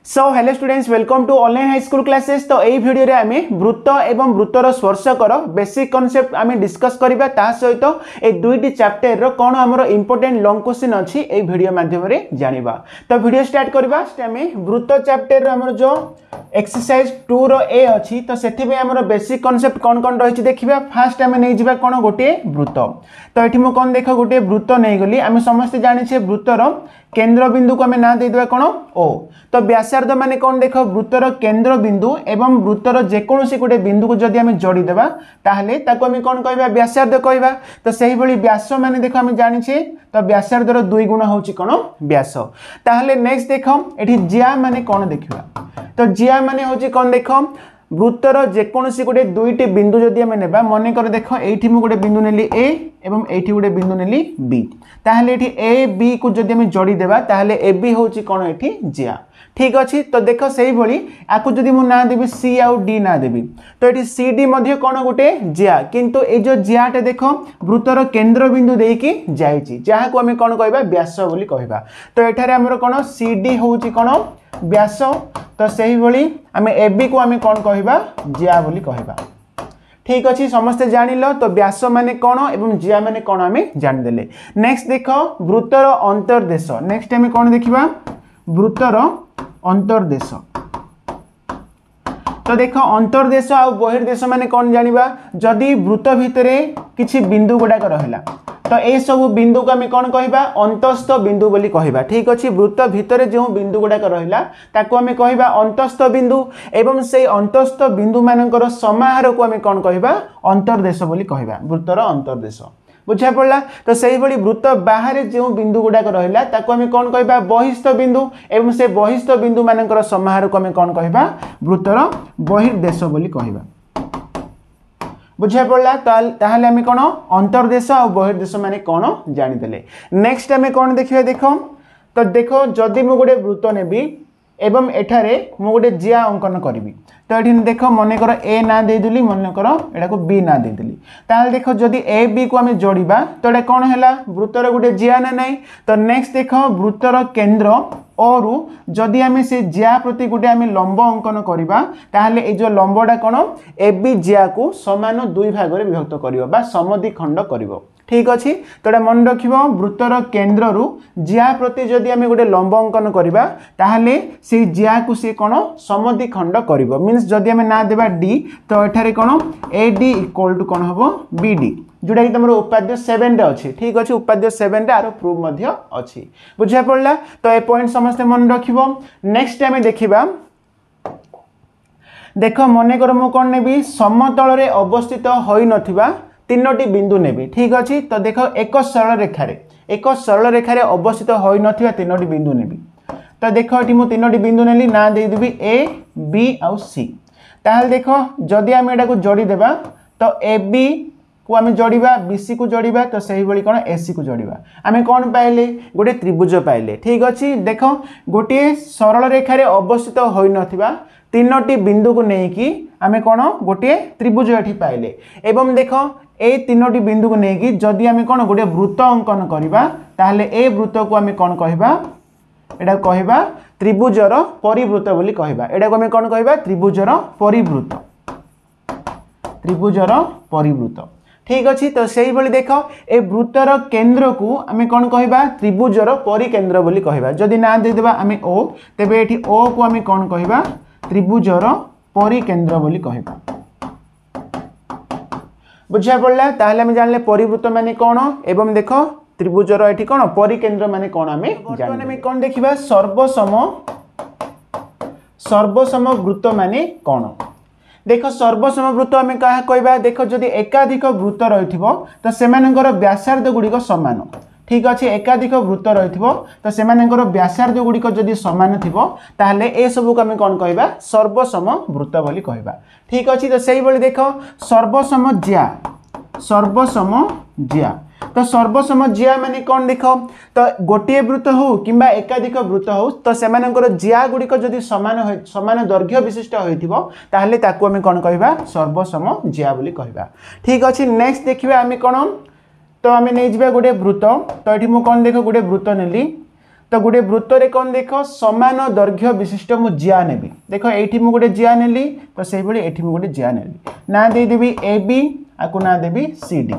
So hello students welcome to online high school classes. तो यही वीडियो रे आमे वृत्त एवं वृत्तर स्पर्शकर बेसिक कॉन्सेप्ट आमे डिस्कस करिबा ता सहित ए दुईटी चैप्टर रो कोन हमरो इंपोर्टेंट लॉन्ग क्वेश्चन अछि ए वीडियो माध्यम रे जानिबा। तो वीडियो स्टार्ट करबा। आमे वृत्त चैप्टर रो हमरो जो एक्सरसाइज 2 रो ए अछि तो सेथि में हमरो बेसिक कॉन्सेप्ट कोन कोन रहिछि देखिबा। फास्ट आमे नै जिबा कोन गोटे वृत्त। तो एठी मो कोन देखो गोटे वृत्त नै गली। आमे समस्त जानि छे वृत्तर केंद्र बिंदु को आमे ना दे देबा कोन ओ। तो व्यासार्ध माने कोन देखो वृत्तर केंद्र बिंदु एवं वृत्तर जेकोसी गोटे बिंदु को जदि आमे जोड़ी देबा ताहले ताको आमे कोन कहबा व्यासार्ध कहबा। तो सही भली व्यास माने देखो आमे जानि छे तो व्यासार्धर दुई गुण होची कोन व्यास। ताहले नेक्स्ट देखो एठी ज्या माने कोन देखिबा। तो ज्या माने होची कोन देखो वृत्तर जेकोसी गोटे दुईटी बिंदु जदि आमे नेबा मने कर देखो एठी मु गोटे बिंदु नेली ए एवं एठी गोटे बिंदु नेली बी। ताहले एठी ए बी को जदि आमे जोड़ी देबा ताहले ए बी होची कोन एठी ज्या। ठीक अच्छी। तो देख से भली आपको जदि मु ना देबी सी आउ डी ना देबी तो ये सी डी मध्य कौन गोटे ज्या किंतु ए जो ज्याटे देख वृत्तर केंद्र बिंदु देकी जाइछि जहाँ को आमे कौन कहबा व्यास बोली कहबा। तो एठारे हमर कौन सी डी होउछि कौन व्यास। तो सही भली आमे ए बी को आमे कौन कहबा ज्या बोली कहबा। ठीक अच्छी समस्ते जानिल। तो व्यास माने कौन एवं ज्या माने कौन आमे जान देले। नेक्स्ट देख वृत्तर अंतर्देश। नेक्स्ट आमे कौन देखिबा वृत्तर अंतर्देश। तो देख अंतर्देश आ बहिर्देश माने कौन जानिबा जदि वृत्त भितरे किछि बिंदु गुडाक रहला तो ए सब बिंदु को आमे कौन कहबा अंतस्थ बिंदु बोली कहबा। ठीक अछि। वृत्त भितरे जो बिंदु गुडाक रहला ताको आमे कहबा अंतस्थ बिंदु एवं से अंतस्थ बिंदु मानकर समाहार को आमे कौन कहबा अंतर्देश बोली कहबा वृत्तर अंतर्देश। बुझा पड़ला। तो सही भली वृत्त बाहर जो बिंदु गुडाक रहला ताको आमे कौन कहबा बहिस्थ बिंदु एवं से बहिस्थ बिंदु मानकर समाहार को आमे कौन कहबा वृत्तर बहिर्देश बोली कहबा। बुझा पड़ला। ताहले आमे कौन अंतर्देश और बहिर्देश माने कौन जानि देले। नेक्स्ट आमे कौन देखिबा देखो। तो देखो जदि मु गोटे वृत्त नेबी एवं एठारे मु गोटे ज्या अंकन करिवि तो ये देख मन कर ए ना देदेली मन कर एटा को बी ना देदेली ताल देख जदि ए बी को आम जोड़ा तो ये कौन है वृत्तर गोटे ज्या ना ना। तो नेक्स्ट देख वृत्तर केंद्र और जदि आम से ज्या प्रति गोटे आम लंब अंकन करवा ताहले ए जो लंबटा कौन ए बी ज्या को समान दुई भाग में विभक्त कर समद्विखंड कर। ठीक अच्छे। तो ये मन रख वृत्तर केंद्र रु ज्या प्रति जदि आम गोटे लंब अंकन करवा ताहले से ज्या को सी कौन समद्विखंड कर मीन्स जदि आम ना देवा डी तो एठारे कौन ए डी इक्वल टू कौन हम बी डी जोटा कि तुम उपाध्याय 7 अच्छी। ठीक अच्छे। उपाध्याय 7 आर प्रूफ अच्छी। बुझा पड़ला। तो ये पॉइंट समस्ते मन रख। नेक्स्ट आम देखा देख मन कर मु कौन नेबी समतल रे अवस्थित होई नथिबा तीनोटी बिंदु नेबी। ठीक अच्छे। तो देख एक सरल रेखार अवस्थित होई नथिबा तीनोटी बिंदु नेबी। तो देख ये मुझे तीनोटी बिंदु नेली ना देदेवी ए बी आउ सी। ताहले देख जदि आम एटा को जोड़ी देबा तो ए बी को आम जोड़ा बीसी को जोड़ा तो सही भली कौन एसी को जोड़ा आम कौन पाइले गोटे त्रिभुज पाइले। ठीक अच्छे। देख गोटे सरल रेखार अवस्थित होई नथिबा तीनोटी बिंदु को लेकिन आम कौन गोटे त्रिभुज ये पाइले एवं देख ए तीनोटी बिंदु को लेकिन जदि आम कौन गोटे वृत्त अंकन करवा ताहले ए वृत्त को आम कौन कहबा एटा कहबा त्रिभुजर परिवृत्त बोली कहबा। एटा को आम कौन कहबा त्रिभुजर परिवृत्त ठीक अच्छे। तो सही भली देख ए वृत्तर केंद्र को आम कौन कहबा त्रिभुजर परिकेंद्र बोली कहबा। जदि ना दे देबा आम ओ तेबे एठी ओ को आम कौन कहबा त्रिभुजर परिकेंद्र बोली कहबा। बुझा पड़ला। ताहले आम जानले परिवृत्त माने कौन एवं देख त्रिभुजर एठी कौन परिकेंद्र माने कौन आम जाने कौन देखिबा सर्वसम वृत्त माने कौन। देख सर्वसम वृत्त आम क्या कहबा देख जदि एकाधिक वृत्त रही तो सेमानकर व्यासार्ध गुड़िक समान। ठीक अच्छे। एकाधिक वृत्त रही तो सेमानकर व्यासार्ध गुड़िक जदि समान थिबो ताहले ए सब को आम कौन कहबा सर्वसम वृत्त बोली कहबा। ठीक अच्छे। तो सही भली देख सर्वसम ज्या तो सर्वसम ज्या माने कौन देख तो गोटे वृत्त हो किंबा एकाधिक वृत्त हो तो सेमानकर ज्या गुड़िक जदि समान दैर्घ्य विशिष्ट होइथिबो ताहले ताकू आम कौन कहबा सर्वसम ज्या बोली कहबा। ठीक अच्छे। नेक्स्ट देखिबा आम कौन तो आम नहीं गोटे वृत्त। तो ये मुझे कौन देख गोटे वृत्त नेली तो गोटे वृत्त रे कौन देख समान दैर्घ्य विशिष्ट मु जिया नेबी देख ये मुझे गोटे जिया नेली तो से भाई ये गोटे जिया नेली ना देदेवी ए बी आपको ना देवी सी डी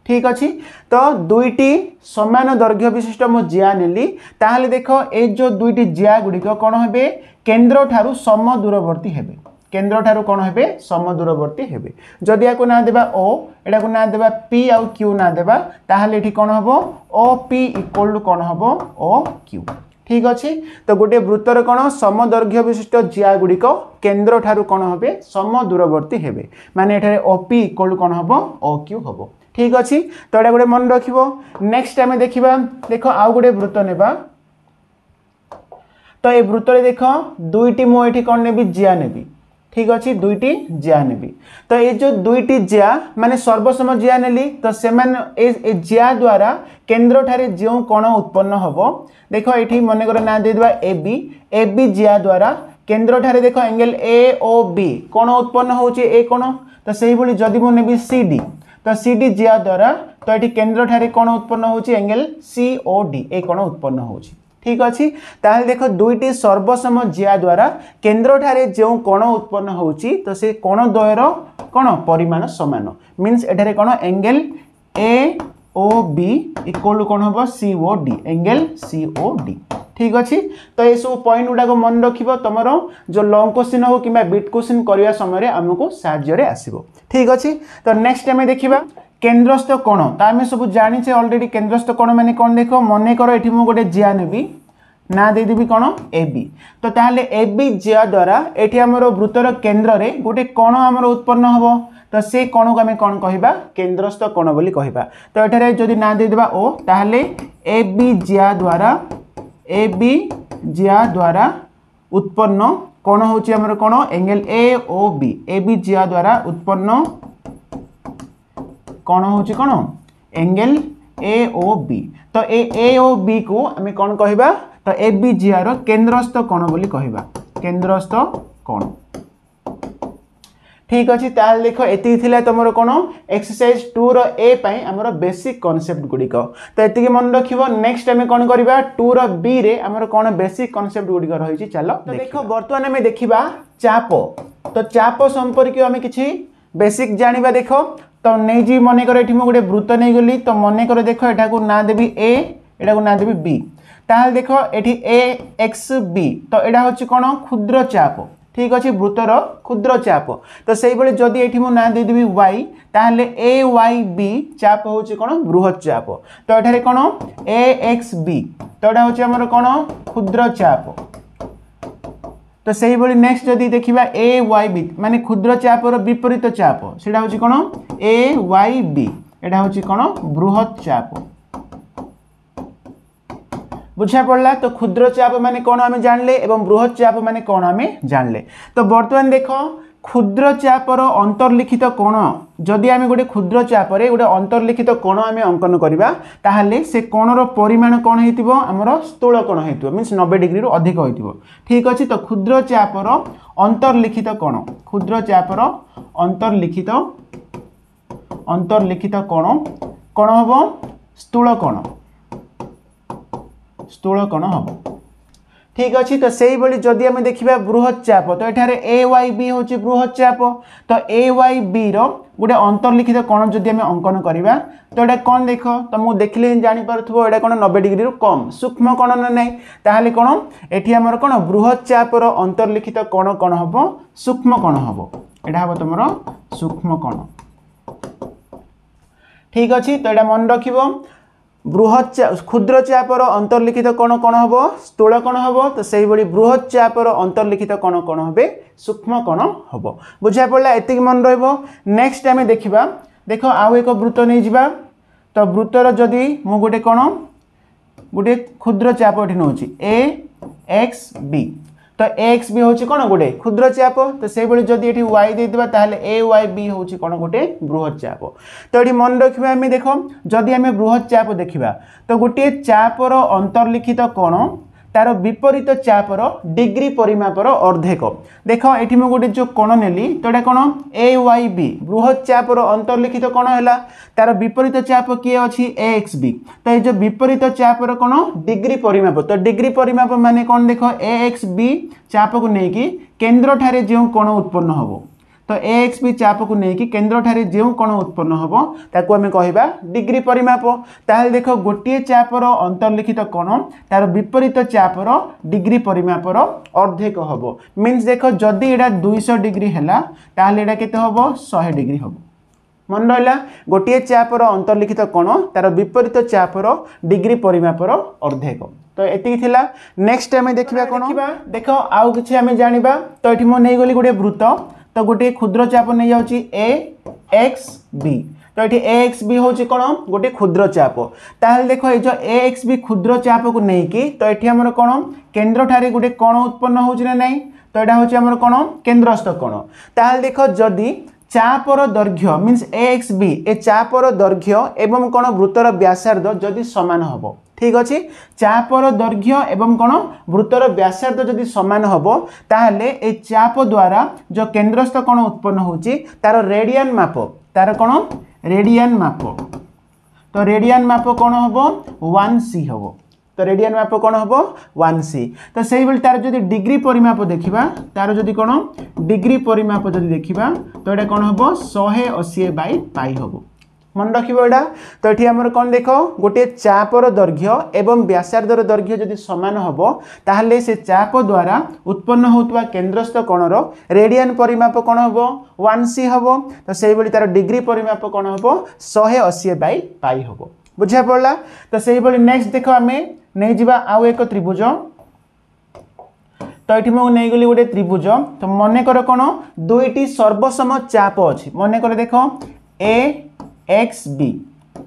ठीक अच्छी तो दुईटी समान दैर्घ्य विशिष्ट मु जिया नेली ताहले देख ए जो दुईटी जिया गुड़िक कौन हे केन्द्र ठारू सम दूरवर्ती हेबे केन्द्र ठारू कौन हे सम दूरवर्ती हेबे जदि या ना देबा ओ एटा को ना देबा पी आउ क्यू ना देबा ताहले एठी कौन हबो ओ पी इक्वल टू कौन हबो ओ क्यू ठीक अच्छे तो गोटे वृत्तर कौन सम दैर्घ्य विशिष्ट जिया गुड़िक केन्द्र ठारू कौन हे सम दूरवर्ती हेबे माने एठारे ओ पी इक्वल टू कौन हबो ओ क्यू हबो ठीक अच्छी तो ये गोटे मन रखिबो नेक्स्ट आम देखा देख आउ गोटे वृत्त नेबा तो ये वृत्त देख दुईटी मुझे कौन नेबी जिया नेबी ठीक अच्छे दुईटी जिया नेबी तो ये जो दुईटी जिया माने सर्वसम जिया नेली तो से जिया द्वारा केन्द्र ठारे जो कोण उत्पन्न हम देख ये मन कर ना देदेबा ए बी जिया द्वारा केन्द्र ठारे देख एंगल ए ओ बी कोण उत्पन्न होची ए कोण तो से ही जदि मु नेबी सी डी तो सी डी जिया द्वारा तो ये केन्द्र ठारे कोण उत्पन्न होची angle C O D A कोण उत्पन्न होची ठीक अच्छी ताहले देख दुईटी सर्वसम जिया द्वारा केन्द्र ठारे जो कोण उत्पन्न होची तो से कोण द्वयर कोण परिमाण समान मीन्स एठारे कोण angle A O B equal to कोण हम C O D angle C O D ठीक अच्छी तो ये सब पॉइंट गुड़ाक मन रखिबो तुमर जो लॉन्ग क्वेश्चन हो कि बिट क्वेश्चन करने समय आमको साहाय्य आसीबो ठीक अच्छी तो नेक्स्ट आम देखा केन्द्रस्थ कोण तो आम सब जाचे ऑलरेडी केन्द्रस्थ कोण माने कौन देख मन कर ये गोटे जिया नेबी ना देदेवी कौन ए बी तो ताहले ए बी जिया द्वारा ये आमर वृत्तर केन्द्र रे गोटे कोण आमर उत्पन्न हम तो से कोण को आम कौन कहवा केन्द्रस्थ कोण बोली कहवा तो ये जदि ना देदेबा ओ ताहले ए बी जिया द्वारा उत्पन्न कोण होची आमर कोण एंगल ए ओ बी जिया द्वारा उत्पन्न कोण होची कोण एंगल ए ओ बी तो ए ओ बी को आम कौन कहवा तो ए बी जियार केन्द्रस्थ कोण बोली कहवा केन्द्रस्थ कोण ठीक अच्छे ताल देख ये तुम कौन एक्सरसाइज 2 रो ए पाई आमर बेसिक कॉन्सेप्ट गुड़िक तो ये मन रखिबो नेक्स्ट आम कौन करवा 2 रो बी रे आमर कौन बेसिक कॉन्सेप्ट गुड़िक रही चलो तो देख बर्तमान आम देखा चाप तो चाप संपर्क आम कि बेसिक जाना देख तो नहीं जी मन कर गोटे वृत्त नहीं गली तो मन कर देख एटा को ना देवी ए एटा को ना देवी बी ताहले देख ये ए एक्स बी तो यहाँ हूँ कौन क्षुद्र चाप ठीक अच्छे वृत्तर क्षुद्र चाप तो से जदि ये ना देदेवी वाई ताहले ए वाई बी चाप हूँ कौन बृहत चाप तो ये कौन ए एक्स बी तो यहाँ हूँ आमर कौन क्षुद्र चाप तो से नेक्स्ट जदि देखा ए वाई बी माने क्षुद्र चापर विपरीत चाप से हूँ कौन ए वाई बी एटा हूँ कौन बृहत चाप बुझा पड़ला तो क्षुद्र चाप माने कौन आम जानले एवं बृहत चाप माने कौन आम जानले तो बर्तमान देख क्षुद्र चापर अंतर्लिखित कोण जदि आम गोटे क्षुद्र चापरे गोटे अंतर्लिखित कोण आम अंकन करवा ताहले से कोणर परिमाण कौन होइतिबो आमर स्थूल कोण होइतिबो मीन्स 90 डिग्री रु अधिक होइतिबो ठीक अछि तो क्षुद्र चापर अंतर्लिखित कोण क्षुद्र चापर अंतर्लिखित कोण कोण हबो स्थूल कोण हम ठीक अच्छे तो से जदि आम देखा बृहत चाप तो ये ए वाई बी हूँ बृहत चाप तो ए वाई बी रोटे अंतर्लिखित कोण जदि आम अंकन करवा तो ये कौन देख तो मुझे देखिले जानीपो ये कौन 90 डिग्री कम सूक्ष्म कोण ना ना ताहले कौन ये आमर कौन बृहत चापर अंतर्लिखित कोण कौन हम सूक्ष्म कोण हम यहाँ हम तुम सूक्ष्म कोण ठीक अच्छे तो यहाँ मन रखिबो बृहत क्षुद्र चापर अंतर्लिखित कोण कौन हम स्थूल कोण हम तो से बृहत चापर अंतर्लिखित कोण कौन हे सूक्ष्म कोण हम बुझा पड़ा एति मन नेक्स्ट आम देखा देख आउ एक वृत्त नहीं जावा तो वृत्तर जदि मु गोटे कौन गोटे क्षुद्र चाप ये नौ ए एक्स बी तो एक्स बी हूँ कौन गोटे क्षुद्र चाप तो से जदि ये वाई देदेबा ताहले ए वाई बी हूँ कौन गोटे बृहत चाप तो ये मन रखा आम देख जदि आम बृहत चाप देखा तो गोटे चापर अंतर्लिखित कोण तार विपरीत चापर डिग्री परिमापर अर्धेक देख ये गोटे जो कोण नेली तो ये कौन AYB बृहत चापर अंतर्लिखित कोण है तार विपरीत चाप किए अच्छी AXB तो ये जो विपरीत चापर कौन डिग्री परिमाप तो डिग्री परिमाप माने कौन देख AXB चाप को लेकिन केन्द्र ठारे जो कोण उत्पन्न हम तो AXB चाप को लेकिन केन्द्र ठारे जो कोण उत्पन्न हम ताकू आम कहवा डिग्री परिमाप ताहले देख गोटे चापर अंतर्लिखित कोण तार विपरीत चापर डिग्री परिमापर अर्धेक हम मीन्स देख जदि एटा 200 डिग्री है ताहले एटा केते हम 100 डिग्री हम मन रहा गोटे चापर अंतर्लिखित कोण तार विपरीत चापर डिग्री परिमापर अर्धेक तो एति थिला नेक्स्ट आम देखा कौन देख आउ कि आम जाना तो ये मुझे गली गोटे वृत्त तो गोटे क्षुद्र चाप नहीं जाऊँगी AXB तो ये AXB हूँ कौन गोटे क्षुद्र चाप ताहले देख ये जो AXB क्षुद्र चाप को लेकिन तो ये आमर कौन केन्द्र ठारे गोटे कोण उत्पन्न होना नहीं तो यहाँ हूँ आमर कौन केन्द्रस्थ कोण ताहले देख जदि चापर दैर्घ्य मीन्स AXB ए चापर दैर्घ्य एवं कौन वृत्तर व्यासार्ध जदि सामान हम ठीक अच्छे चापर दैर्घ्य एवं कौन वृत्तर व्यासार्ध जदि सामान हम ताहले ए चाप द्वारा जो केन्द्रस्थ कोण उत्पन्न होची तार रेडियन माप तार कौन रेडियन माप तो रेडियन माप कौन हम 1C हम तो रेडियन माप कौन हम 1C तो से भाई तार जो डिग्री परिमाप देखा तार जो कौन डिग्री परिमाप जो देखा तो ये कौन हम 180/π हम मन रखिबो एडा तो ये आमर कौन देख गोटे चापर दैर्घ्य एवं व्यासार्धर दैर्घ्य जदि सामान हम ताहले से चाप द्वारा उत्पन्न होतबा केन्द्रस्थ कोणर रेडियन परिमाप कौन हम 1C हम तो से भाई तार डिग्री परिमाप कौन हम 180/π हम बुझा पड़ा तो से भाई नेक्स्ट देख आम नहीं जावा आउ एक त्रिभुज तो ये मुझे नहीं गली गोटे त्रिभुज तो मनकर कौन दुईटी सर्वसम चाप अच्छी मनकर देख AXB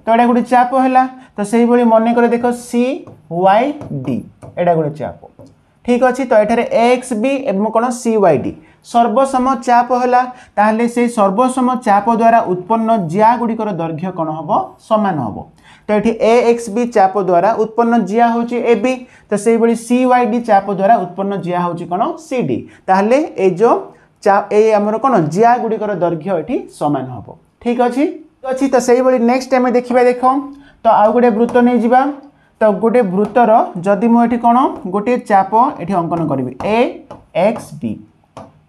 तो ये गोटे चाप है तो से भाई मनकर देख CYD एटा गोटे चाप ठीक अच्छे तो ये AXB एवं कौन CYD सर्वसम चाप है ताहले से सर्वसम चाप द्वारा उत्पन्न जिया गुड़िकर दैर्घ्य कौन हम सामान हम तो ये AXB चाप द्वारा उत्पन्न जिया हूँ AB तो से भाई CYD चाप द्वारा उत्पन्न जिया हूँ कौन CD ताहले ए जो चाप ए आमर कौन जिया गुड़िकर दैर्घ्य ये सामान हम ठीक अच्छे अच्छी तो से भाई नेक्स्ट टाइम देखा देख तो आउ गोटे वृत्त नहीं जावा तो गोटे वृत्तर जदि मुझे कौन गोटे चाप ये अंकन करी AXB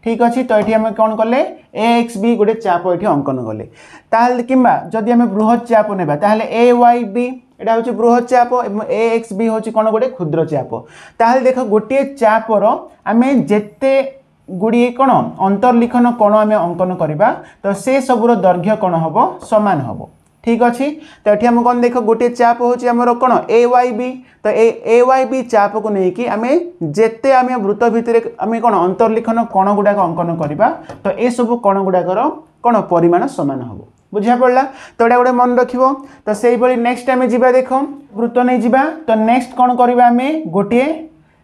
ठीक अच्छे तो ये आम कौन कले AXB गोटे चाप ये अंकन कले ताहले किंबा जदि आम बृहत चाप नेबा ताहले AYB एटा हूँ बृहत चाप और AXB हूँ कौन गोटे क्षुद्र चाप ताहले देख गोटे चापर आम जेते गुड़िए कौन अंतर्लिखन कोण आम अंकन करवा तो से सबूर दैर्घ्य कौन हम सामान हम ठीक अच्छे तो ये आम कौन देख गोटे चाप हूँ आमर कौन AYB तो AYB चाप को लेकिन आम जेते आम वृत्त भितर आम कौन अंतर्लिखन कोण गुड़ाक अंकन करवा तो ये सब कोण गुड़ाकर कौन परिमाण सामान हम बुझा पड़ा तो ये गोटे मन रख तो से भाई नेक्स्ट टाइम जावा देख वृत्त नहीं जावा तो नेक्स्ट कौन करवा आम गोटे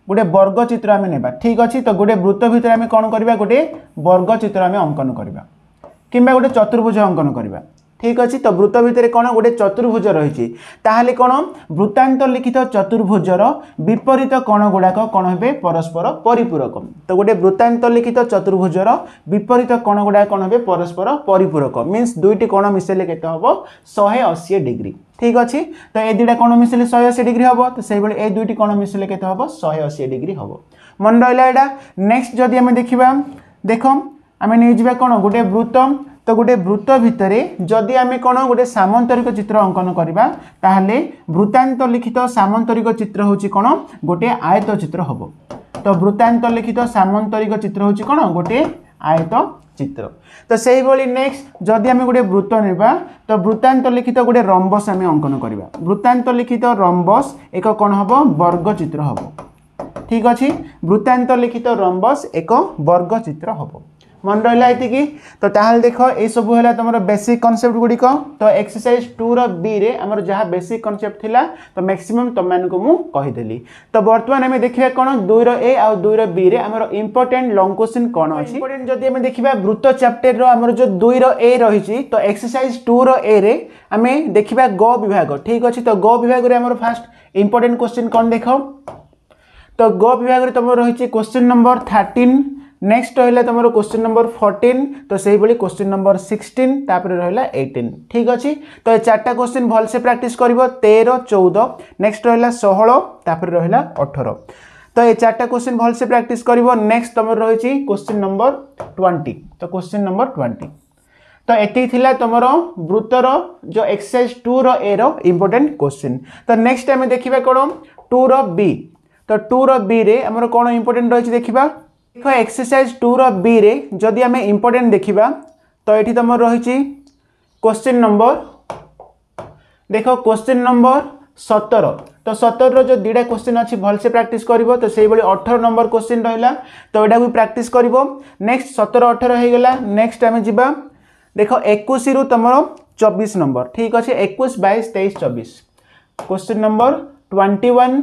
गोटे वर्ग चित्र आम नेबा ठीक अच्छे तो गोटे वृत्त भितर आम कौन करवा गोटे वर्ग चित्र आम अंकन करवा किंबा गोटे चतुर्भुज अंकन करवा ठीक अच्छे तो वृत्त भितर कौन गोटे चतुर्भुज रही ताहले कौन वृत्तांत लिखित चतुर्भुजर विपरीत कोण गुड़ाक कौन हे परस्पर परिपूरक तो गोटे वृत्तांत लिखित चतुर्भुजर विपरीत कोण गुड़ाक कौन हे परस्पर परिपूरक मीन्स दुईटी कोण मिसेले केते हबो 180 डिग्री ठीक अच्छे तो ये दुटा कोण मिसेले 180 डिग्री हम तो से भाई दुईटी कोण मिसेले केते हबो 180 डिग्री हम मन रहा एटा नेक्स्ट जदि आम देखा देख आम नहीं जावा कौन गोटे वृत्त तो गोटे वृत्त भितर जदि आम कौन गोटे सामंतरिक चित्र अंकन करवा ताहले वृत्तांत लिखित सामंतरिक चित्र हूँ कौन गोटे आयत चित्र हम तो वृत्तांत लिखित सामंतरिक चित्र हूँ कौन गोटे आयत चित्र तो से भाई नेक्स्ट जदि आम गोटे वृत्त नेबा तो वृत्तांत लिखित गोटे रंबस आम अंकन करवा वृत्तांत लिखित रंबस एक कौन हम वर्ग चित्र हम ठीक अच्छे वृत्तांत लिखित रंबस एक वर्ग चित्र हम मन रहा ये तो ताहले देख ये सब है तुम बेसिक कनसेप्ट गुड़िक तो एक्सरसाइज 2 बी रे आमर जहाँ बेसिक कनसेप्ट थिला तो मैक्सिमम तुम मानक मु कहीदेली तो बर्तमान आम देखा कौन 2 ए आउ 2 बी रे आमर इंपोर्टेंट लॉन्ग क्वेश्चन कौन अच्छी इंपोर्टेंट जदि आम देखा वृत्त चैप्टर आमर जो 2 ए रही तो एक्सरसाइज 2 ए रे आम देखा ग विभाग ठीक अच्छे तो ग विभाग आमर फास्ट इंपोर्टेंट क्वेश्चन कौन देख तो ग विभाग रे तुम रही क्वेश्चन नंबर 13 नेक्स्ट रहा तुम क्वेश्चन नंबर 14 तो से भाई क्वेश्चन नंबर 16 तापर रहा 18 ठीक अच्छे तो ये चार्टा क्वेश्चन भलसे प्रैक्टिस कर 13 14 नेक्स्ट रहा 16 तापर रहा 18 तो ये चार्टा क्वेश्चन भलसे प्रैक्टिस कर नेक्स्ट तुम रही क्वेश्चन नंबर 20 तो क्वेश्चन नंबर 20 तो एति थिला तुमरो वृत्तर जो एक्सरसाइज 2 रो ए रो इंपोर्टेंट क्वेश्चन तो नेक्स्ट टाइम देखिबा कोन 2 रो बी तो 2 रो बी रे हमर कोन इंपोर्टेंट रही देखिबा देखो एक्सरसाइज 2 रो बी रे जदि हमें इंपोर्टेंट देखिबा तो एठी तुमर रही क्वेश्चन नंबर देखो क्वेश्चन नंबर 17 तो 17 रो जो दीडा क्वेश्चन अच्छी भलसे प्रैक्टिस करिवो तो सेही बळी 18 नंबर क्वेश्चन रहिला तो एडा भी प्रैक्टिस करिवो नेक्स्ट 17 18 हे गेला नेक्स्ट टाइम जिबा देखो 21 रु तुमरो 24 नंबर ठीक अच्छे 21 22 23 24 क्वेश्चन नंबर 21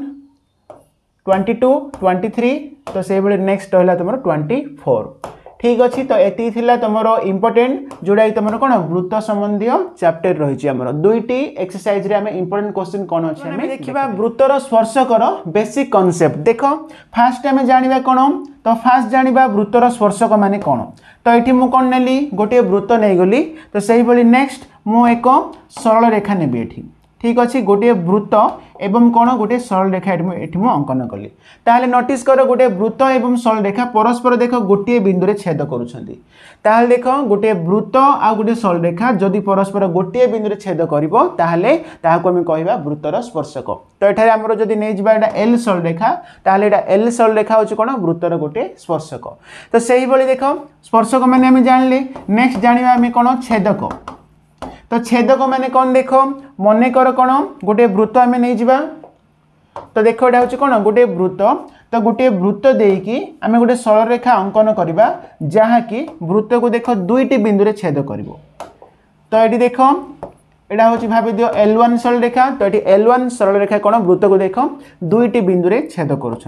22 23 तो से भाई नेक्स्ट रहा तुम 24 ठीक अच्छे तो ये थिला तुमरो इंपोर्टेंट जोड़ा तुम कौन वृत्त संबंधी चैप्टर रही दुईटी एक्सरसाइज रे हमें इंपोर्टेंट क्वेश्चन कौन अच्छे हमें देखा वृत्तर स्पर्शकर बेसिक कॉन्सेप्ट देखो फास्ट आम जाना कौन तो फास्ट जाना वृत्तर स्पर्शक माने कौन तो ये मुझे कौन नेली गोटे वृत्त नहीं गली तो से भाई नेक्स्ट मु एक सरल रेखा नेबी एठी ठीक अच्छे गोटे वृत्त एवं कौन गोटे सरल रेखा ये अंकन कली ताहले नोटिस कर गोटे वृत्त एवं सरल रेखा परस्पर देख गोटे बिंदु रे छेद करुछंती ताहले देख गोटे वृत्त आ गोटे सरल रेखा जदि परस्पर गोटे बिंदु रे छेद करिवो ताहले ताहाको हम कहबा वृत्तर स्पर्शक तो एठारे हमरो जदि नै जिबा एटा एल सरल रेखा ताहले एटा एल सरल रेखा होची कोन वृत्तर गोटे स्पर्शक तो सेही भली देख स्पर्शक माने हम जानले नेक्स्ट जानिबा हम कोन छेदक तो छेदक माने कौन देख मन कर कौन गोटे वृत्त आम नहीं जावा तो देख यहाँ हूँ कौन गोटे वृत्त तो गोटे वृत्त देकी आम गोटे सरल रेखा अंकन करवा जहाँकि वृत्त को देख दुईटी बिंदु रे छेद कर तो ये देख यहाँ हूँ भाव दियो L1 सरल रेखा तो ये L1 सरल रेखा कौन वृत्त को देख दुईटी बिंदु रे छेद करुँच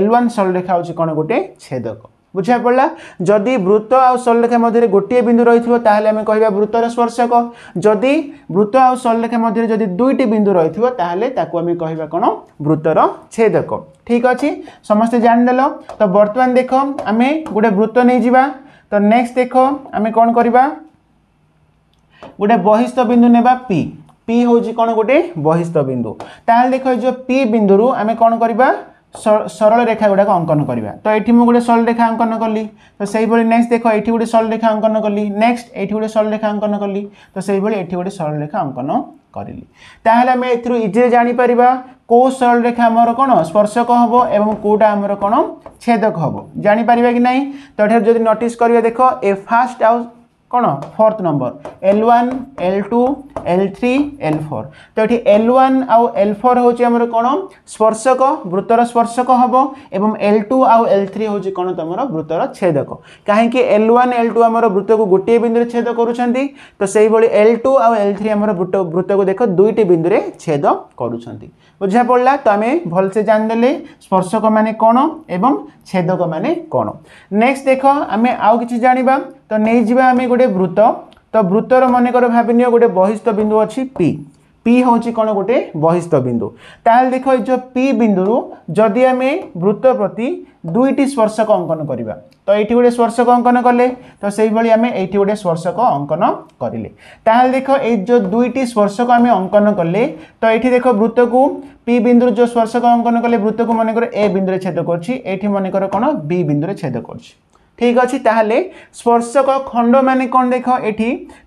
L1 सरल रेखा हूँ कौन गोटे छेदक बुझा पड़ा जदि वृत्त आ सरल रेखा मध्य गोटे बिंदु रही आम कह वृत्तर स्पर्शक जदि वृत्त आ सरल रेखा मध्य जदि दुईटी बिंदु रही आम कह कौन वृत्तर छेदक ठीक अच्छे समस्ते जानिदेल तो बर्तमान देख आम गोटे वृत्त नहीं जावा तो नेक्स्ट देख आम कौन करवा गोटे बहिस्थ बिंदु नेबा पी पी हूँ कौन गोटे बहिस्थ बिंदु ताल देख जो पी बिंदु आम कौन करवा सरल रेखा गुड़ाक अंकन करवा तो ये मुझे गोटे सरल रेखा अंकन कली तो से नेक्स्ट देख ये गोटे सरल रेखा अंकन कली नेक्स्ट ये गोटे सरल रेखा अंकन कली तो से ये गोटे सरल रेखा अंकन करी ताहले आम इजी जापर कौ सरल रेखा आमर कौन स्पर्शक हम एवं कौटा आमर कौन छेदक हम जापर कि नहीं तो ये जब नोटिस करिए देख ए फास्ट आउ कौन fourth number L1 L2 L3 L4 तो ये L1 आउ L4 हूँ आमर कौन स्पर्शक वृत्तर स्पर्शक हम एवं L2 आउ L3 हूँ कौन तुम वृत्तर छेदक कहीं L1 L2 आमर वृत्त को गोटे बिंदु रे छेद करुँच तो से L2 आउ L3 आमर वृत्त को देख दुईटी बिंदु रे छेद करुँच बुझा पड़ा तो आम भलसे जानिदेले स्पर्शक माने कौन एवं छेदक माने कौन नेक्स्ट देख आम आउ कि जाना तो नहीं जावा आम गोटे वृत्त तो वृत्तर मनकर भाविनी गोटे बहिस्थ बिंदु अच्छी पी पी हूँ कौन गोटे बहिस्थ बिंदु ताल देख जो पी बिंदु जदि आम वृत्त प्रति दुईटी स्पर्शक अंकन करवा तो ये गोटे स्पर्शक अंकन कले तो से आम ये गोटे स्पर्शक अंकन करें ताल देख ये जो दुईटी स्पर्शक आम अंकन कले तो ये देख वृत्त को पी बिंदु जो स्पर्शक अंकन कले वृत्त को मनकर ए बिंदु रे छेद कर मनकर कौन बी बिंदु रे छेद कर ठीक अच्छे ताहले स्पर्शक खंड माने कौन देख ये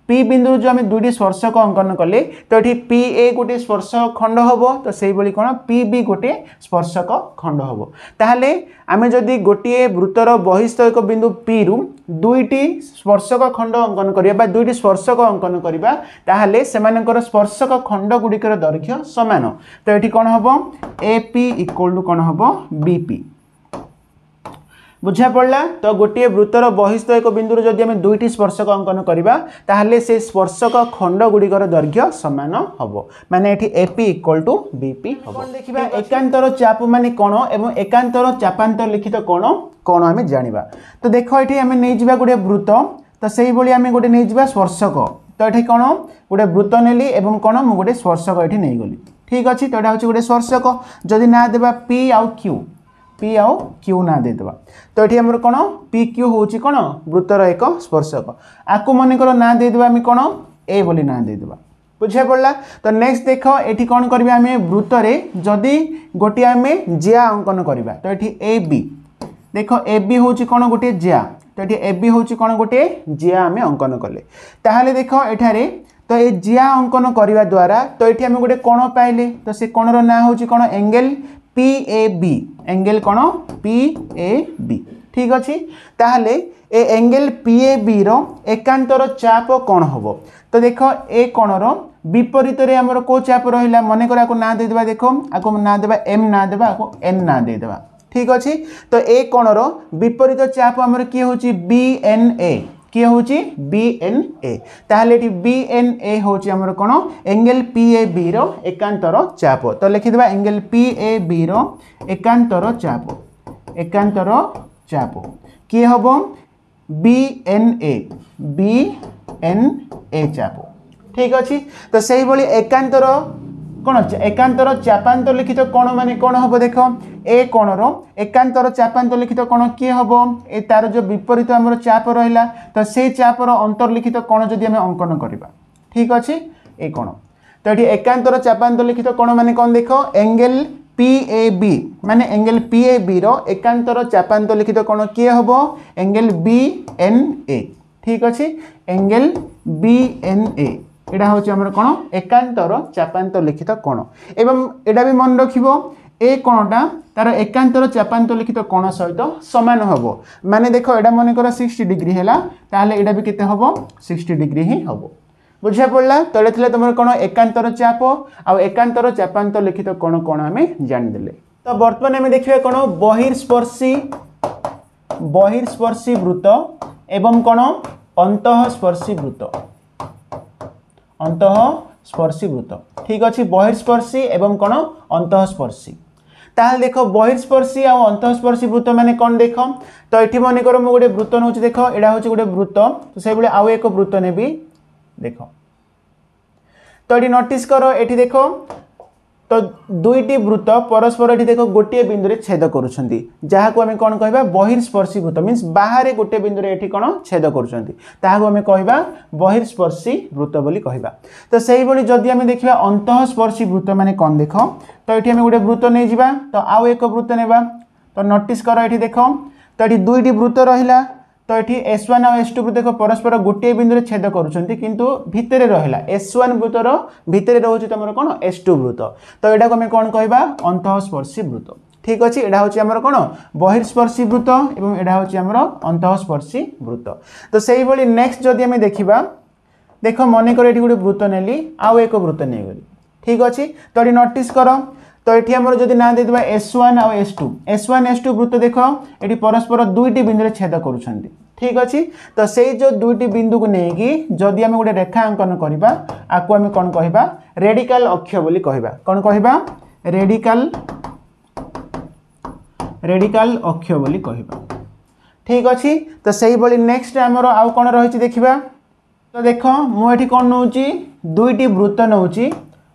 पी बिंदु जो आम दुईटी स्पर्शक अंकन कले तो ये पी ए गोटे स्पर्शक खंड हम तो से कौन पी बी गोटे स्पर्शक खंड हम ताहले आम जदि गोटे वृत्तर बहिस्थ एक बिंदु पी रु दुईटी स्पर्शक खंड अंकन करवा दुईटी स्पर्शक अंकन करवा ताहले सेमानकर स्पर्शक खंड गुड़िकर दैर्घ्य समान तो ये कौन हम ए पी इक्वल टू कौन हम बी पी बुझा पड़ा तो गोटे वृत्तर बहिस्थ एक बिंदु जदि आम दुईटी स्पर्शक अंकन करवा ताहले से स्पर्शक खंड गुड़िकर दैर्घ्य समान हम माने ये एपी इक्वल टू बीपी हम देखा एकांतर चाप माने कौन एवं एकांतर चापांतर लिखित कौन कौन आम जाना तो देख ये आम नहीं जावा गोटे वृत्त तो से आम गोटे नहीं जावा स्पर्शक तो ये कौन गोटे वृत्त नेली एवं कौन मुझे गोटे स्पर्शक ये नहीं गली ठीक अच्छे तो यहाँ हूँ गोटे स्पर्शक जदि ना देवा पी आउ क्यू ना देदेबा तो ये आमर कौन पी क्यू हूँ कौन वृत्तर एक स्पर्शक आपको मनकर ना देदेबा आम कौन ए बोली ना देदेबा बुझा पड़ा तो नेक्स्ट देख ये कौन करवा आम वृत्त में जदि गोटे आम जिया अंकन करवा तो ये ए बी देख ए बी हूँ कौन गोटे जिया तो ये ए बी हूँ कौन गोटे जिया आम अंकन कले ताहले देख एठारे तो ये जिया अंकन करने द्वारा तो ये आम गोटे कोण पाइले तो से कोणर ना हूँ कौन angle P A B angle कौन पी ए बी ठीक अच्छे ताहले A angle P A B रो एकांतर चाप कौन हम तो देख ए कोणर विपरीत रे हमर को चाप रहिला मन कर आपको ना देदेबा देख आपको ना देबा एम ना देबा आपको एन ना देदेबा ठीक अच्छे तो ए कोणर विपरीत चाप हमर की होची बी एन ए किए हूँ बी एन ए ताहले बी एन ए हूँ आमर कौन एंगल पी ए बी रो एकांतर चाप तो लिखिदेबा एंगल पी ए बी रो एकांतर चाप किए हम बी एन ए चाप ठीक अच्छे तो सही भली एकांतर कौन एकांतर चापांतर लिखित कोण माने कौन हम देख ए कोणर एकांतर चापांतर लिखित कोण किए हम ए तार जो विपरीत आमर चाप रहा तो से चापर अंतर्लिखित कोण जदि आम अंकन करवा ठीक अच्छे ए कोण तो ये एकांतर चापांतर लिखित कोण माने कौन देख एंगल पी ए बी माने एंगल पी ए बी रो एकांतर चापांतर लिखित कोण किए हम एंगल बी एन ए ठीक अच्छे एंगल बी एन ए यहाँ हूँ आम कौन एकांतर चापांतर लिखित कोण एवं एटा भी मन रखिबो ए कोणटा तार एकांतर चापांतर लिखित कोण सहित समान हम माने देख एटा मन कर 60 डिग्री है ताहले एटा भी केते हम 60 डिग्री ही हम बुझा पड़ा तले थे तुम कौन एकांतर चाप आ एकांतर चापांतर लिखित कोण कौन आम जानीदे तो बर्तमान आम देखिए कौन बहिर्स्पर्शी वृत्त एवं कौन अंतःस्पर्शी वृत्त ठीक अच्छे बहिर्स्पर्शी एवं कौन अंतःस्पर्शी ताहले देख बहिर्स्पर्शी और अंतःस्पर्शी वृत्त माने कौन देख तो ये मन कर गोटे वृत्त नौ देख यहाँ हूँ गोटे वृत्त तो से आउ एक वृत्त नेबी देख तो ये नोटिस कर ये देख तो दुईटी वृत्त परस्पर ये देख गोटे बिंदु छेद करुँच जहाँ को आम कौन कह बहिर्स्पर्शी वृत्त मीन्स बाहर गोटे बिंदु ये कौन छेद करें कह बहिर्स्पर्शी वृत्त बोली कहवा तो से ही जदि आम देखा अंतःस्पर्शी वृत्त माने कौन देख तो ये आम गोटे वृत्त नहीं जावा तो आउ एक वृत्त नेबा तो नोटिस कर ये देख तो ये दुईटी वृत्त रहा तो ये S1 और S2 वृत्त देख परस्पर गोटे बिंदु छेद करुँच किंतु भितर रहा S1 वृत्तर भितर रोचे तुम कौन S2 वृत्त तो यहाँ आम कौन कहवा अंतःस्पर्शी वृत्त ठीक अच्छे यहाँ हूँ आमर कौन बहिर्स्पर्शी वृत्त और यहाँ हूँ आमर अंतःस्पर्शी वृत्त तो से ही नेक्स्ट जदि आम देखा देख मन कर ये गोटे वृत्त नेली आउ एक वृत्त नहीं गली ठीक अच्छे तो ये नोटिस कर तो ये आमर जदि ना देदेबा S1 और S2 वृत्त देख ये परस्पर दुईटी बिंदु छेद करुँच ठीक अच्छे तो से जो दुईटी बिंदु को लेकिन जदि आम गोटे रेखा अंकन करवा आपको आम कौन कहवा रेडिकल अक्ष बोली कहवा कौन कहवा रेडिकल अक्ष बोली कहवा ठीक अच्छे तो से ही नेक्स्ट आमर आउ कौन रही देखा तो देख मुझे कौन नौ दुईटी वृत्त नौ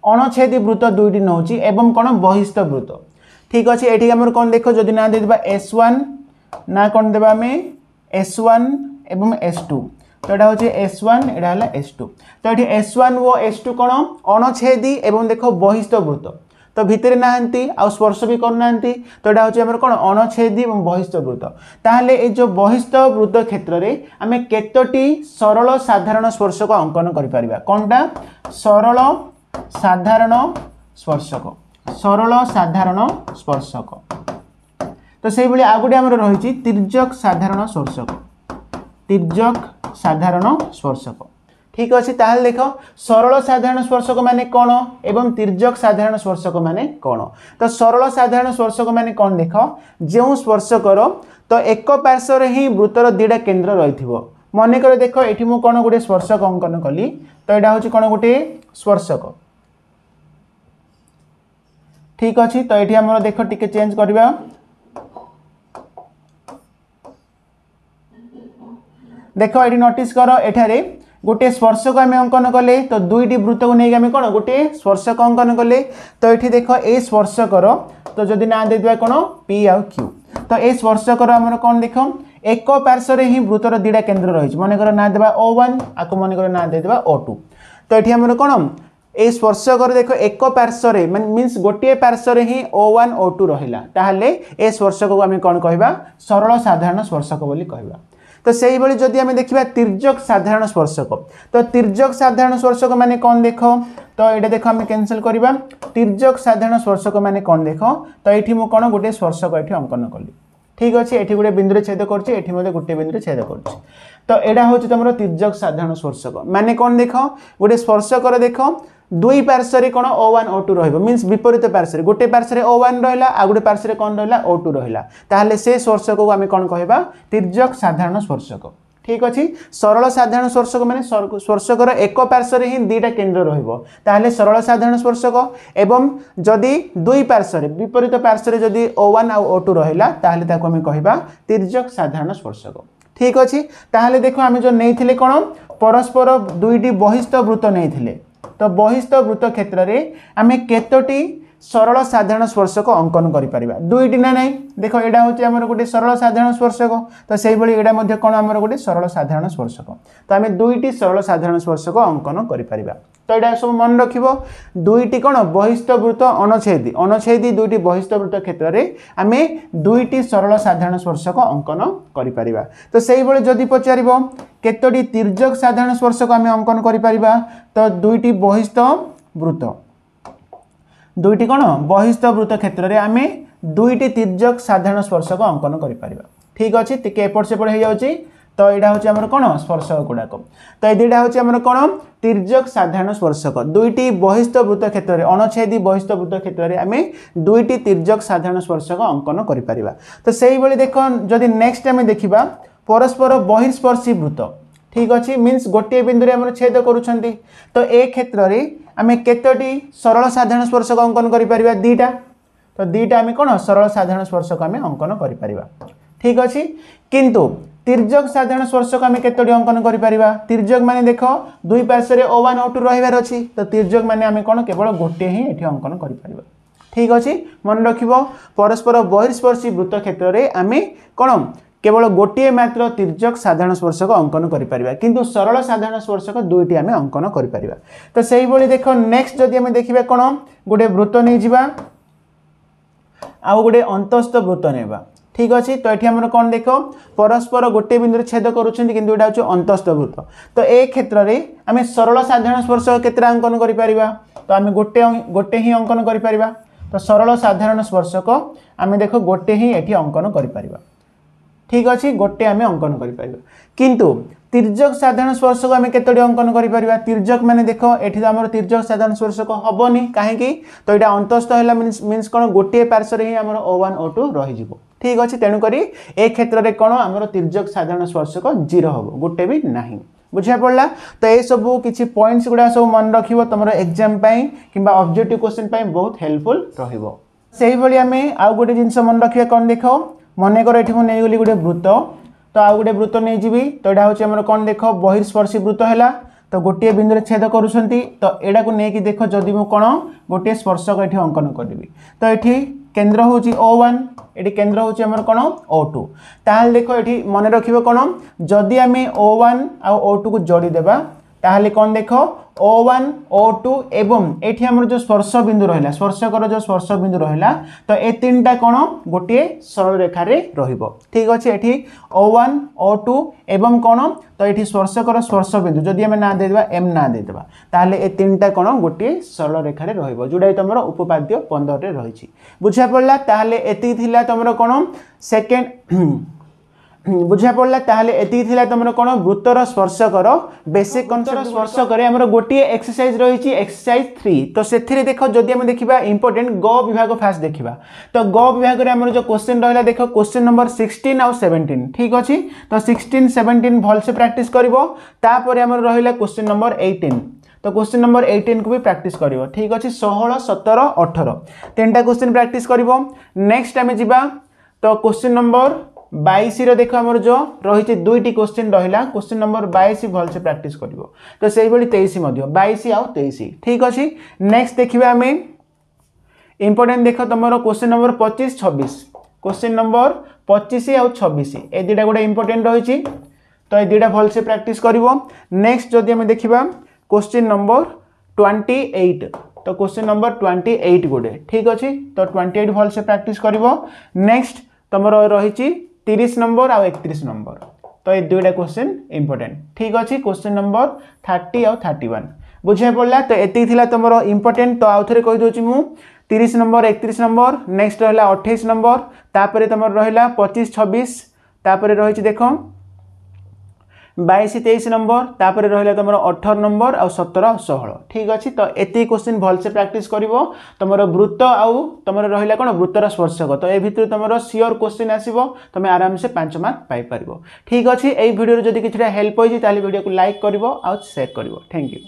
अणछेदी वृत्त दुईटी नौ एवं कौन बहिस्थ वृत्त ठीक अच्छे ये आम कौन देख जदि ना देदेबा S1 ना कौन देबा आम S1 एवं S2 तो यहाँ हूँ S1 यहाँ है S2 तो ये S1 और S2 कौन अणछेदी एवं देख बहिस्थ वृत्त तो भितर नहांती आ स्पर्श भी करना तो यहाँ हूँ आम कौन अणछेदी और बहिस्थ वृत्त ताहले ये जो बहिस्थ वृत्त क्षेत्र में आम केतोटी सरल साधारण स्पर्शक अंकन कर कौनटा सरल साधारण स्पर्शक तो से भाई आ गए आम रही तिर्यक साधारण स्पर्शक ठीक अच्छे ताहले देख सरल साधारण स्पर्शक माने कौन एवं तिर्यक साधारण स्पर्शक माने कौन तो सरल साधारण स्पर्शक माने कौन देख जो स्पर्शकर तो एक पार्श्व ही वृत्तर दुईटा केन्द्र रही मन कर देख ये मुझे कौन गोटे स्पर्शक अंकन कली तो यहाँ हूँ कौन गोटे स्पर्शक ठीक अच्छे तो ये आम देख टिके चेंज करवा देख ये नोटिस कर एठारे गोटे स्पर्शक आम अंकन कले तो दुईटी वृत्त को लेकिन आम कौन गोटे स्पर्शक अंकन कले तो ये देख ए स्पर्शकर तो जदि ना दे कौन पी आउ क्यू तो ये स्पर्शकर आम कौन देख एक पार्श्व ही वृत्तर दुईटा केन्द्र रही मनकर ना देवा O1 आपको मनकर ना देवा O2 तो ये आम कौन ए स्पर्शकर देख एक पार्श्व मीन्स गोटे पार्श्व ही O1 O2 रहा ताहले ए स्पर्शक को आम कौन कहवा सरल साधारण स्पर्शक बोली कहवा तो से भाई जदि आम देखा तिर्यक साधारण स्पर्शक तो तिर्यक साधारण स्पर्शक माने कौन देख तो ये देख आम कैंसल करवा तिर्यक साधारण स्पर्शक माने कौन देख तो ये मुझे कौन गोटे स्पर्शक ये अंकन कली ठीक अच्छे ये गोटे बिंदु छेद कर गोटे बिंदु छेद कर तो यहाँ हूँ तुम तिर्यक साधारण स्पर्शक माने कौन देख गोटे स्पर्शकर देख दुई पार्श्व कौन O1 O2 रही मीन्स विपरीत पार्श्व गोटे पार्श्व O1 रहा आ गोटे पार्श्व कौन रहा O2 रहा ताहले से स्पर्शक को आम कौन कहवा तिर्यक साधारण स्पर्शक ठीक अच्छे सरल साधारण स्पर्शक माने स्पर्शकर एक पार्श्व ही दुईटा केन्द्र रहा सरल साधारण स्पर्शक एवं जदि दुई पार्श्व विपरीत पार्श्व जदि O1 आ O2 रहा ताहले ताको आम कहवा तिर्यक साधारण स्पर्शक ठीक अच्छे ताहले देखो आम जो नहीं कौन परस्पर दुईटी बहिस्थ वृत्त नहीं तो बहिस्थ वृत्त क्षेत्र में आम केतोटी सरल साधारण स्पर्शक अंकन करें दुईटी ना नहीं देख यहाँ हूँ आम गोटे सरल साधारण स्पर्शक तो से भाई कौन आम गोटे सरल साधारण स्पर्शक तो आम दुईटी सरल साधारण स्पर्शक अंकन करें तो यहाँ सब मन रख दुईटी कौन बहिस्थ वृत्त अणछेदी दुईटी बहिस्थ वृत्त क्षेत्र में आम दुईटी सरल साधारण स्पर्शक अंकन करें तो से भाई जदि पचार केतोटी तिर्यक साधारण स्पर्शक आम अंकन करें तो दुईटी बहिस्थ वृत्त दुईटी कौन बहिस्थ वृत्त क्षेत्र में आम दुईटी तिर्यक साधारण स्पर्शक अंकन करें ठीक अच्छे टे एपट सेपट हो जाए तो यहाँ हूँ आम कौन स्पर्शक गुड़ाक तो ये दुईटा हूँ आम कौन तिर्यक साधारण स्पर्शक दुईटी बहिस्थ वृत्त क्षेत्र में अणछेदी बहिस्थ वृत्त क्षेत्र में आम दुईटी तिर्यक साधारण स्पर्शक अंकन करें तो से भाई देख जदि नेक्स्ट आम देखा परस्पर बहिस्पर्शी वृत्त ठीक अच्छे मीन्स गोटे बिंदु आम छेद करुँच तो ए क्षेत्र में आम केतोटी सरल साधारण स्पर्शक अंकन करें दुईटा तो दुईटा आम कौन सरल साधारण स्पर्शक आम अंकन करें ठीक अच्छे किंतु तिर्यक साधारण स्पर्शक आम केतोटी अंकन करें तिर्यक माने देख दुई पार्श्व O1 O2 रही अच्छी तो तिर्यक माने आम कौन केवल गोटे ही ये अंकन करें ठीक अच्छे मन रख परस्पर बहिस्पर्शी वृत्त क्षेत्र में आम कौन केवल गोटे मात्र तिर्यक साधारण स्पर्शक अंकन करें किंतु सरल साधारण स्पर्शक दुईटी आम अंकन करें तो से भाई देख नेक्स्ट जदि आम देखा कौन गोटे वृत्त नहीं जावा आउ गोटे अंतस्थ वृत्त नेबा ठीक अच्छे तो ये आम कौन देख परस्पर गोटे बिंदु छेद करुँच किंतु यहाँ हूँ अंतस्थ वृत्त तो ए क्षेत्र में आम सरल साधारण स्पर्शक केते अंकन करें तो आम गोटे ही अंकन करें तो सरल साधारण स्पर्शक आम देख गोटे ही ये अंकन करें ठीक अच्छे गोटे आम अंकन करें किंतु तिर्यक साधारण स्पर्शक आम केतोटी अंकन करें तिर्यक माने देख ये आम तिर्यक साधारण स्पर्शक हेनी कहीं तो यहाँ अंतस्थ है मीन्स कौन गोटे पार्श्व ही आम O1 O2 रही ठीक अच्छे तेणुक ए क्षेत्र में कौन आम तिर्यक साधारण स्पर्शक 0 हम गोटे भी ना बुझा पड़ा तो ये सब किसी पॉइंट्स गुड़ा सब मन रख तुम एग्जाम कि ऑब्जेक्टिव क्वेश्चन बहुत हेल्पफुल रही आम आउ गोटे जिनस मन रखा कौन देख मनकर ये नहीं गली गोटे वृत्त तो आउ गोटे वृत्त नहीं जी तो यहाँ हूँ आम कौन देख बहिस्पर्शी वृत्त है तो गोटे बिंदु छेद करुँच तो यहाँ को लेकिन देख जदि मुझे कौन गोटे स्पर्शक ये अंकन करी तो ये केन्द्र हूँ O1 ये केन्द्र हूँ आम कौन O2 ताल देख ये मन रख कौन जदि आम O1 आ O2 को जोड़ीदेवा ताहले कौन देख O1 O2 एवं ये आम जो स्पर्श बिंदु रहा स्पर्शकर जो स्पर्श बिंदु रहा तो ये तीनटा कौन गोटे सरल रेखार ठीक अच्छे ये O1 O2 एवं कौन तो ये स्पर्शकर स्पर्श बिंदु जदि आम ना देदेबा M ना देदेबा ताहले ये तीनटा कौन गोटे सरल रेखार जोड़ा तुम उपपाद्य 15 रही बुझा पड़ा ताहले एति थिला तुम कौन सेकेंड बुझा पड़ा ताहले एति थिला तुम कौन वृत्तर स्पर्शकर बेसिक कन्सेप्ट स्पर्शकर आमर गोटे एक्सरसाइज रही एक्सरसाइज 3 तो से देख जदि आम देखा इंपोर्टेंट ग विभाग फास्ट देखा तो ग विभाग में आमर जो क्वेश्चन रहा देख क्वेश्चन नंबर 16 आउ 17 ठीक अच्छे तो 16 17 भलसे प्रैक्टिस कर आमर रहा क्वेश्चन नंबर 18 तो क्वेश्चन नंबर 18 को भी प्रैक्टिस करिवो ठीक अच्छे 16 17 18 तीनटा क्वेश्चन प्रैक्टिस करिवो नेक्स्ट आम जीवा तो क्वेश्चन नंबर 22 रो देखो हमर जो रही दुईटी क्वेश्चन रहिला क्वेश्चन नंबर 22 भल से प्रैक्टिस करिवो तो सेही भली 23 मध्य 22 आउ 23 ठीक अछि। नेक्स्ट देखिबा हमें इंपोर्टेंट देखो तुमरो क्वेश्चन नंबर 25 26 क्वेश्चन नंबर 25 आउ 26 ए दुटा गोटे इंपोर्टेंट रही तो ये दुटा भल से प्रैक्टिस करिवो। नेक्स्ट जदि हमें देखिबा क्वेश्चन नंबर 28 तो क्वेश्चन नंबर 28 गोटे ठीक अच्छे तो 28 भल से प्रैक्टिस करिवो। नेक्स्ट तुमरो रही 30 नंबर आउ 31 नंबर तो ये दुटा क्वेश्चन इंपोर्टेंट ठीक अच्छे। क्वेश्चन नंबर 30 आउ 31 बुझे पड़ला तो एति थिला तुमरो इंपोर्टेंट तो आउ थरे कहि दोची मु 30 नंबर 31 नंबर नेक्स्ट रहला 28 नंबर तापरे तुमर रहला 25 26 तापरे रही देखो 22 23 नंबर तापरे रहला तुमर 18 नंबर और 17 और 16 ठीक अच्छे। तो एति क्वेश्चन भल से प्रैक्टिस करिवो तुमर वृत्त आउ तुमर रहला कोन वृत्तर स्पर्शक तो ए भितर तुमर सियोर क्वेश्चन आसीबो तुम आराम से 5 मार्क पाई परिबो ठीक अच्छे। एई वीडियो रे जदि किछटा हेल्प होई ताले वीडियो को लाइक करिवो और शेयर करिवो थैंक यू।